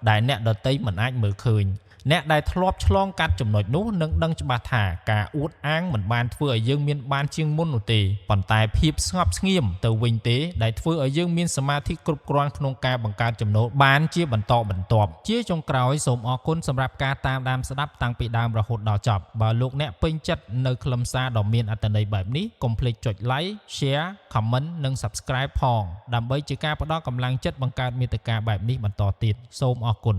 ដែលអ្នកដទៃមិនអាចមើលឃើញអ្នកដែលធ្លាប់ឆ្លងកាត់ចំណុចនោះនឹងដឹងច្បាស់ថាការអួតអាងមិនបានធ្វើឲ្យយើងមានបានជាងមុននោះទេប៉ុន្តែភាពស្ងប់ស្ងៀមទៅវិញទេដែលធ្វើឲ្យយើងមានសមាធិគ្រប់គ្រាន់ក្នុងការបង្កើតចំណូលបានជាបន្តបន្ទាប់ជាចុងក្រោយសូមអរគុណសម្រាប់ការតាមដានស្ដាប់តាំងពីដើមរហូតដល់ចប់បើលោកអ្នកពេញចិត្តនៅខ្លឹមសារដ៏មានអត្ថន័យបែបនេះកុំភ្លេចចុច like share comment និង subscribe ផងដើម្បីជាការផ្ដល់កម្លាំងចិត្តបង្កើតមាតិកាបែបនេះបន្តទៀតសូមអរគុណ